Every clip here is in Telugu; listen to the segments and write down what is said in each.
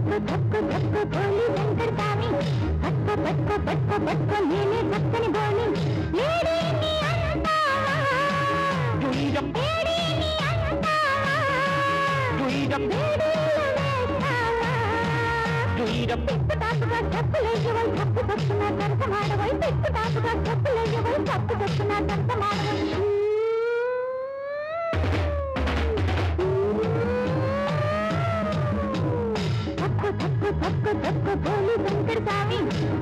धक्को धक्को धक्को बोली शंकर स्वामी पट्को पट्को पट्को पट्को నేనే చక్కని బోని లేడీ నీ అంటావా డుయిడం లేడీ నీ అంటావా డుయిడం డుయిడం పిట్టు తాపుగా డబ్బులేయవై తప్పు తప్పున దంతమాడవై పిట్టు తాపుగా డబ్బులేయవై తప్పు తప్పున దంతమాడవై धक्को धक्को बोली शंकर स्वामी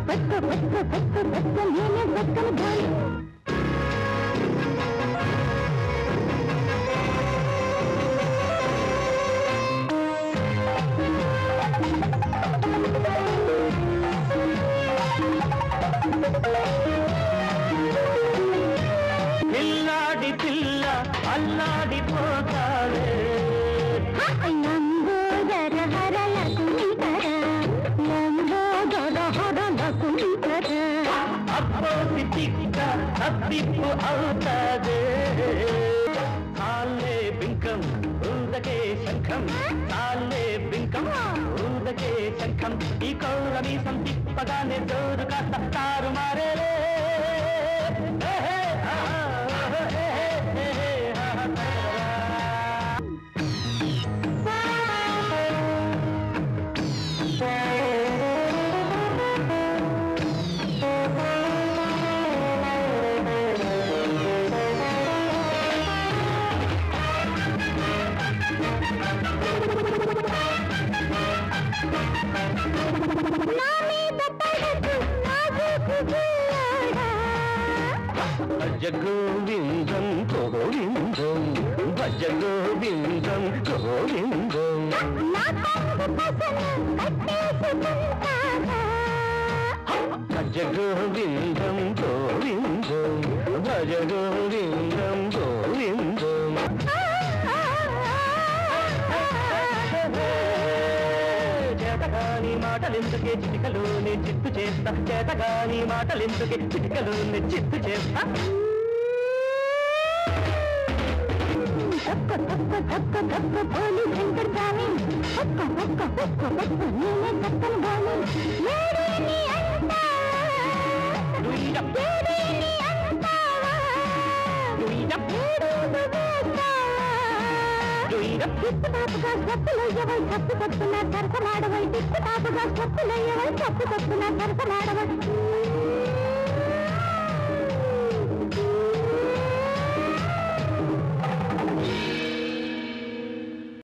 पट्को पट्को पट्को पट्को నేనే చక్కని బోని పిల్లాడి పిల్ల అల్లాడి పోతావే అప్పిప్పు అవుతాదే కాలే బింకం ఊదకే శంఖం కాలే బింకం ఊదకే శంఖం ఈ కౌరమీసం తిప్పగానే జోరు కాస్త తారు మారేలే భజ గోవిందం గోవిందం భజ గోవిందం గోవిందం భజ గోవిందం గోవిందం భజ గోవిందం గోవిందం చేతగాని మాటలెందుకే చిటికలోనే చిత్తు చేస్తా చేతగాని మాటలెందుకే చిటికలోనే చిత్తు చేస్తా धक्को धक्को धक्को धक्को बोली शंकर स्वामी पट्को पट्को पट्को पट्को నేనే చక్కని బోని లేడీ నీ అంటావా డుయిడం లేడీ నీ అంటావా డుయిడం డుయిడం పిట్టు తాపుగా డబ్బులేయవై తప్పు తప్పున సరసమాడవై పిట్టు తాపుగా డబ్బులేయవై తప్పు తప్పున సరసమాడవై